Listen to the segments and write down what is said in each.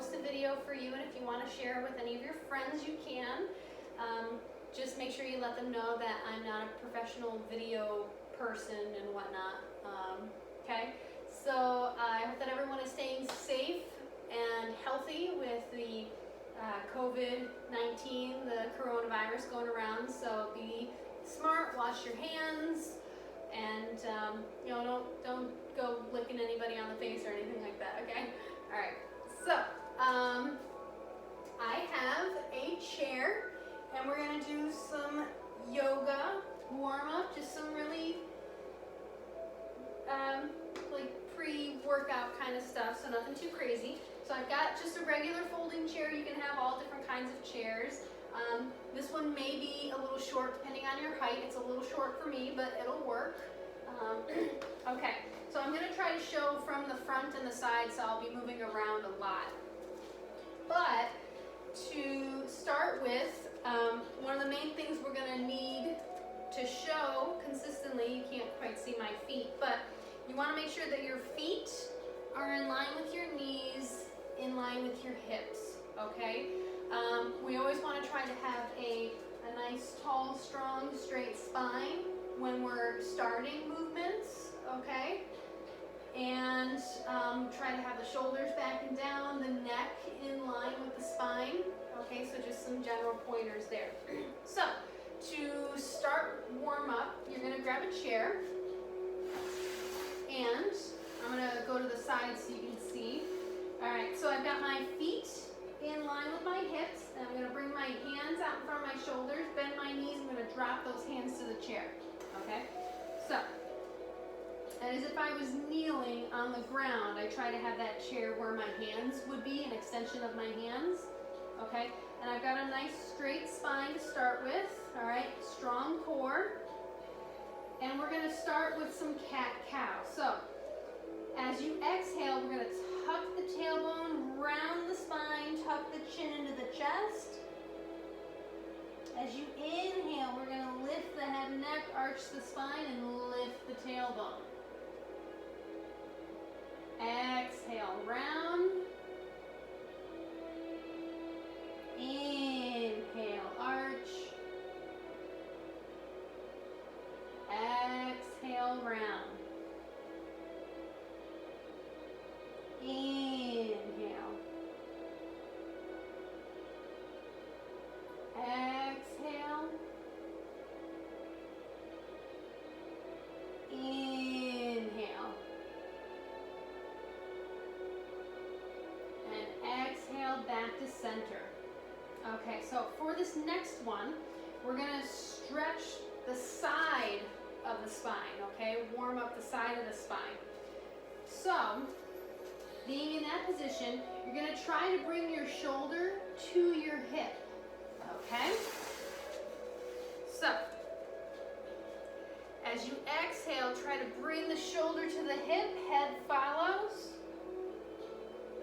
post a video for you, and if you want to share it with any of your friends, you can. Just make sure you let them know that I'm not a professional video person and whatnot. Okay, so I hope that everyone is staying safe and healthy with the COVID-19, the coronavirus going around. So be smart, wash your hands, and don't go licking anybody on the face or anything like that. Okay. All right. So I have a chair, and we're gonna do some yoga warm up, just some really like pre-workout kind of stuff, so nothing too crazy. So I've got just a regular folding chair. You can have all different kinds of chairs. This one may be a little short depending on your height. It's a little short for me, but it'll work. Okay, so I'm going to try to show from the front and the side, so I'll be moving around a lot. But to start with, one of the main things we're going to need to show consistently, you can't quite see my feet, but you want to make sure that your feet are in line with your knees, in line with your hips, okay? We always want to try to have a nice, tall, strong, straight spine when we're starting movements, okay? And try to have the shoulders back and down, the neck in line with the spine, okay? So just some general pointers there. So to start warm up, you're going to grab a chair, and I'm going to go to the side so you can see. All right, so I've got my feet in line with my hips, and I'm going to bring my hands out in front of my shoulders, bend my knees, I'm going to drop those hands to the chair, okay? So, as if I was kneeling on the ground, I try to have that chair where my hands would be, an extension of my hands, okay? And I've got a nice straight spine to start with, all right? Strong core. And we're going to start with some cat-cow. So, as you exhale, we're going to tuck the tailbone, round the spine, tuck the chin into the chest. As you inhale, we're going to lift the head and neck, arch the spine, and lift the tailbone. Exhale, round. Inhale, arch. Exhale, round. Inhale. Exhale. Inhale. And exhale back to center. Okay, so for this next one, we're going to stretch the side of the spine, okay? Warm up the side of the spine. So, being in that position, you're going to try to bring your shoulder to your hip, okay? So, as you exhale, try to bring the shoulder to the hip, head follows.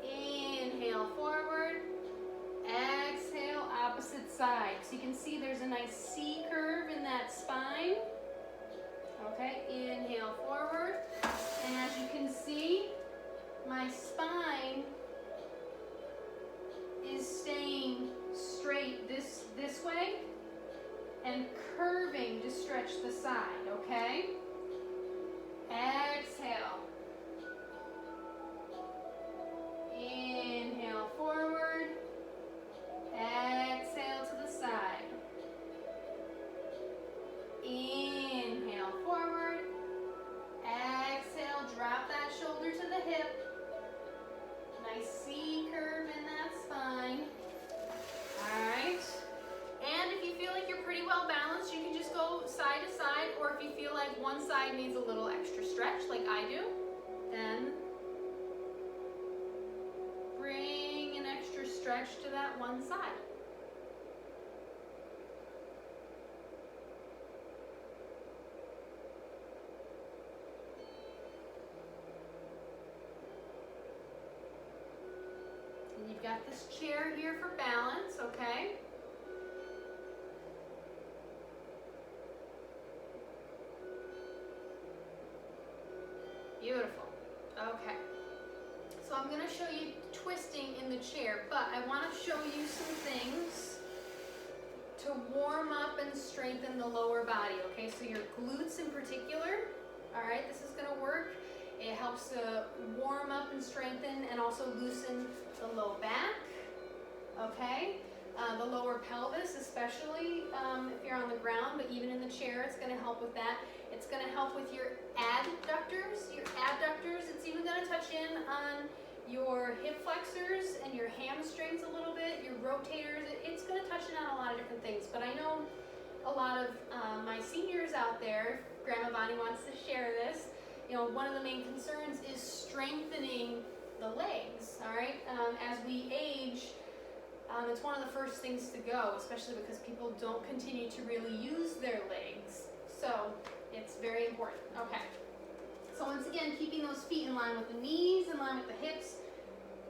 Inhale forward, exhale opposite side. So you can see there's a nice C curve in that spine. Okay, inhale forward, and as you can see, my spine is staying straight this way and curving to stretch the side, okay? Exhale. Inhale forward, exhale to the side. Inhale forward, exhale, drop that shoulder to the hip. Nice C curve in that spine. Alright, and if you feel like you're pretty well balanced, you can just go side to side, or if you feel like one side needs a little extra stretch, like I do, then bring an extra stretch to that one side. You've got this chair here for balance, okay? Beautiful. Okay. So I'm going to show you twisting in the chair, but I want to show you some things to warm up and strengthen the lower body, okay? So your glutes in particular, all right, this is gonna work. It helps to warm up and strengthen and also loosen the low back, okay? The lower pelvis, especially if you're on the ground, but even in the chair, it's gonna help with that. It's gonna help with your adductors, It's even gonna touch in on your hip flexors and your hamstrings a little bit, your rotators. It's gonna touch in on a lot of different things, but I know a lot of my seniors out there, Grandma Bonnie wants to share this, you know, one of the main concerns is strengthening the legs, all right? As we age, it's one of the first things to go, especially because people don't continue to really use their legs. So it's very important. Okay. So once again, keeping those feet in line with the knees, in line with the hips,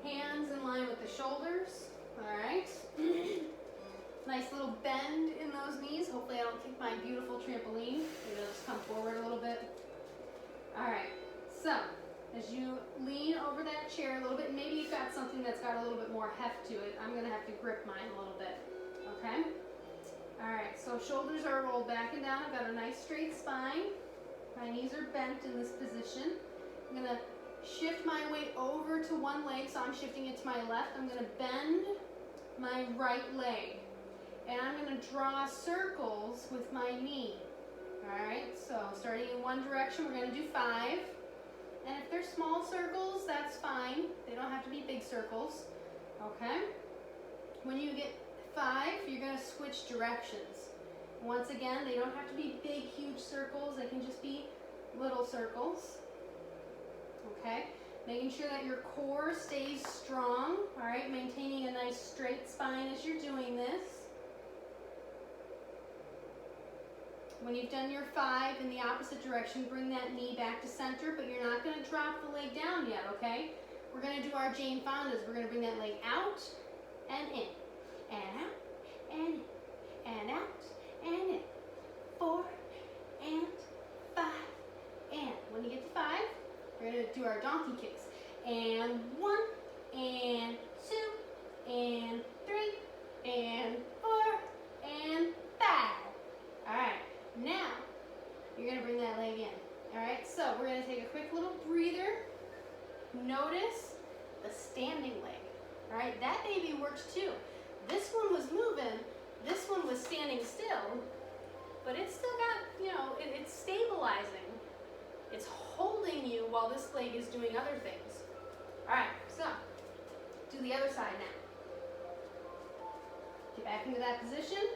hands in line with the shoulders. All right. Nice little bend in those knees. Hopefully I don't kick my beautiful trampoline. Maybe it'll just come forward a little bit. All right. So as you lean over that chair a little bit, maybe you've got something that's got a little bit more heft to it. I'm going to have to grip mine a little bit. Okay. All right. So shoulders are rolled back and down. I've got a nice straight spine. My knees are bent in this position. I'm going to shift my weight over to one leg, so I'm shifting it to my left. I'm going to bend my right leg. And I'm going to draw circles with my knee. All right, so starting in one direction, we're going to do 5. And if they're small circles, that's fine. They don't have to be big circles. Okay? When you get 5, you're going to switch directions. Once again, they don't have to be big, huge circles. They can just be little circles. Okay? Making sure that your core stays strong. All right? Maintaining a nice straight spine as you're doing this. When you've done your 5 in the opposite direction, bring that knee back to center, but you're not going to drop the leg down yet, okay? We're going to do our Jane Fondas. We're going to bring that leg out and in, and out, and in, and out, and in. 4, and 5, and. When you get to 5, we're going to do our donkey kicks. And 1, and 2, and 3, and 4, and 5. All right. Now, you're going to bring that leg in. All right, so we're going to take a quick little breather. Notice the standing leg. All right, that baby works too. This one was moving. This one was standing still, but it's still got, you know, it's stabilizing. It's holding you while this leg is doing other things. All right, so do the other side now. Get back into that position.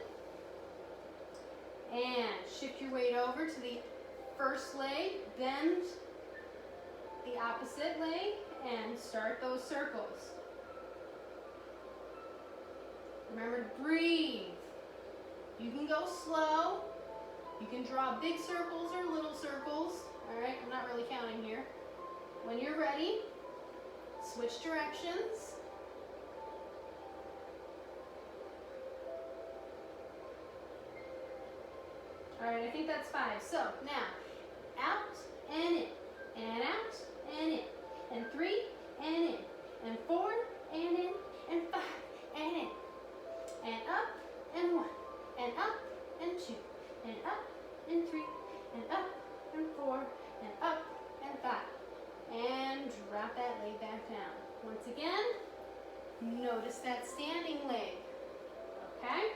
And shift your weight over to the first leg, bend the opposite leg, and start those circles. Remember to breathe. You can go slow. You can draw big circles or little circles. All right, I'm not really counting here. When you're ready, switch directions. All right, I think that's 5. So now, out and in, and out and in, and 3 and in, and 4 and in, and 5 and in, and up and 1, and up and 2, and up and 3, and up and 4, and up and 5, and drop that leg back down. Once again, notice that standing leg. Okay?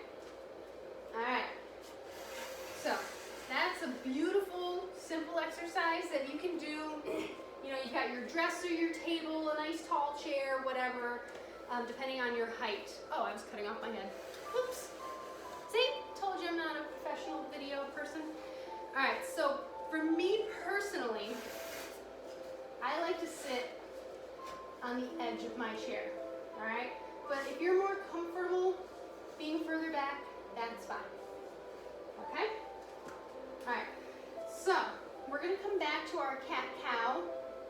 All right. So that's a beautiful, simple exercise that you can do. You know, you've got your dresser, your table, a nice tall chair, whatever, depending on your height. Oh, I was cutting off my head. Oops. See? Told you I'm not a professional video person. All right, so for me personally, I like to sit on the edge of my chair, all right? But if you're more comfortable being further back, that's fine. Okay? All right, so we're going to come back to our cat-cow,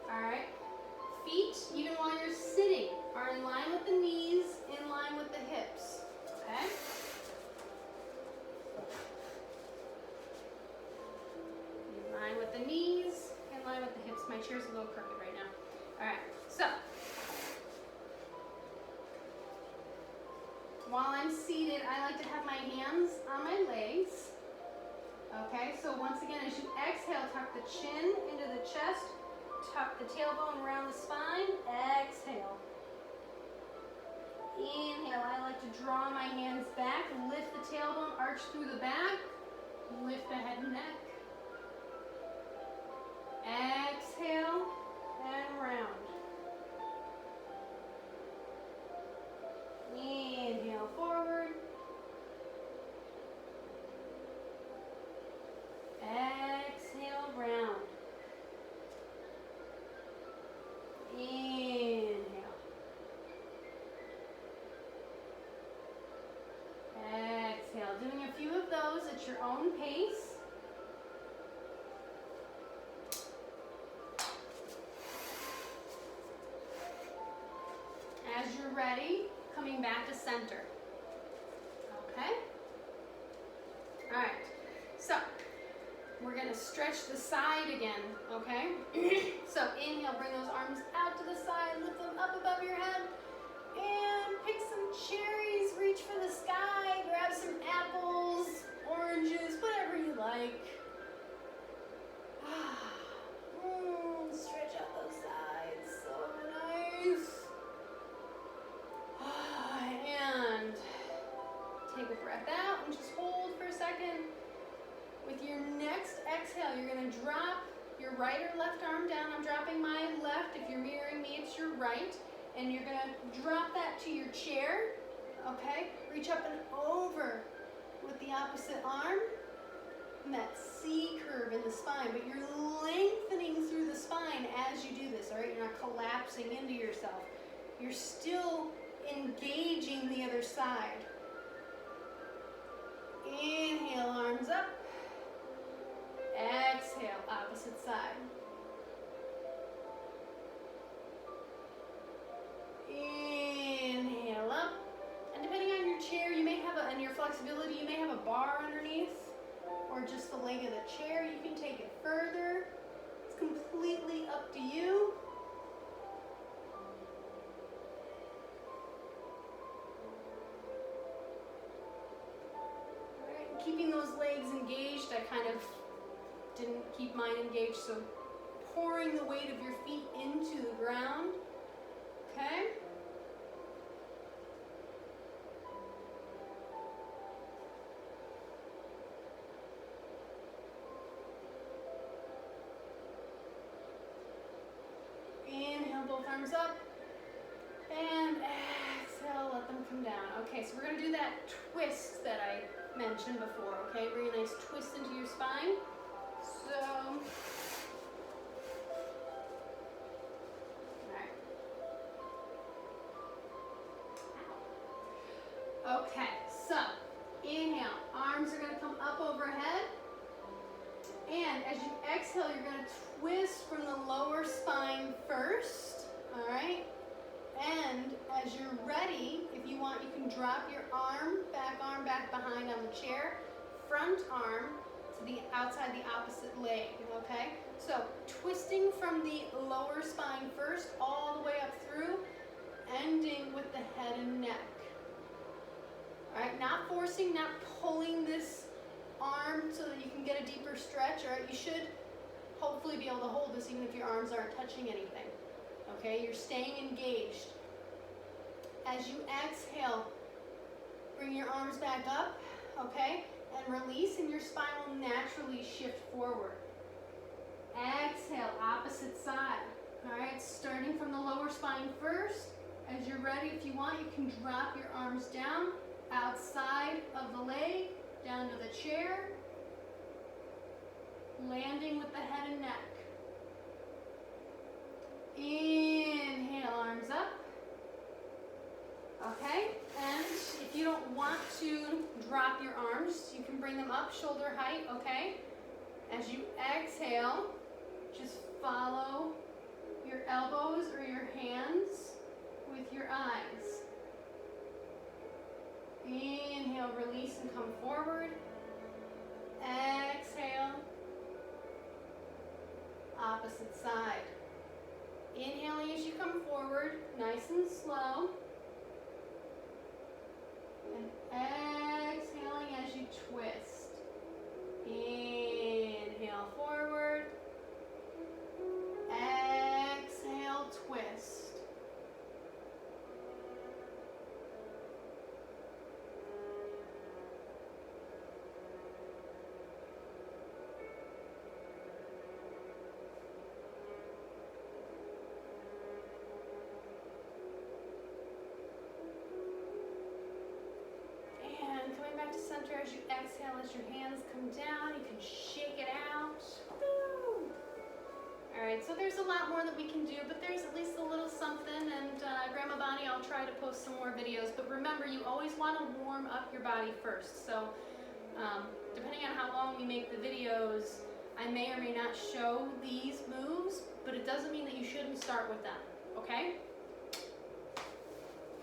all right? Feet, even while you're sitting, are in line with the knees, in line with the hips, okay? In line with the knees, in line with the hips. My chair's a little crooked right now. All right, so While I'm seated, I like to have my hands on my legs. Okay, so once again, as you exhale, tuck the chin into the chest, tuck the tailbone around the spine, exhale. Inhale, I like to draw my hands back, lift the tailbone, arch through the back, lift the head and neck. Exhale and round. Inhale forward. Exhale round. Inhale. Exhale. Doing a few of those at your own pace. As you're ready, coming back to center. Okay? All right. So, we're going to stretch the side again, okay? So, inhale, bring those arms out to the side, lift them up above your head, and pick some cherries, reach for the sky, grab some apples, oranges, whatever you like. Stretch out those sides, so nice. And take a breath out and just hold for a second. With your next exhale, you're going to drop your right or left arm down. I'm dropping my left. If you're mirroring me, it's your right. And you're going to drop that to your chair. Okay? Reach up and over with the opposite arm. And that C curve in the spine. But you're lengthening through the spine as you do this. All right? You're not collapsing into yourself. You're still engaging the other side. Inhale, arms up. Exhale, opposite side. Inhale up. And depending on your chair, you may have and your flexibility, you may have a bar underneath or just the leg of the chair. You can take it further. It's completely up to you. Keeping those legs engaged, I kind of didn't keep mine engaged, so pouring the weight of your feet into the ground, okay? Inhale, both arms up, and exhale, let them come down. Okay, so we're going to do that twist that I mentioned before, okay? Bring a nice twist into your spine. So, alright. Okay, so inhale, arms are going to come up overhead. And as you exhale, you're going to twist from the lower spine first, alright? And as you're ready, if you want, you can drop your arm back behind on the chair, front arm to the outside the opposite leg, okay? So twisting from the lower spine first, all the way up through, ending with the head and neck. All right, not forcing, not pulling this arm so that you can get a deeper stretch, all right? You should hopefully be able to hold this even if your arms aren't touching anything. Okay, you're staying engaged. As you exhale, bring your arms back up, okay? And release, and your spine will naturally shift forward. Exhale, opposite side. All right, starting from the lower spine first. As you're ready, if you want, you can drop your arms down, outside of the leg, down to the chair, landing with the head and neck. Inhale, arms up. Okay, and if you don't want to drop your arms, you can bring them up shoulder height, okay? As you exhale, just follow your elbows or your hands with your eyes. Inhale, release and come forward. Exhale, opposite side. Inhaling as you come forward, nice and slow. let your hands come down. You can shake it out. Woo! All right, so there's a lot more that we can do, but there's at least a little something, and Grandma Bonnie, I'll try to post some more videos, but remember, you always want to warm up your body first. So depending on how long we make the videos, I may or may not show these moves, but it doesn't mean that you shouldn't start with them, okay?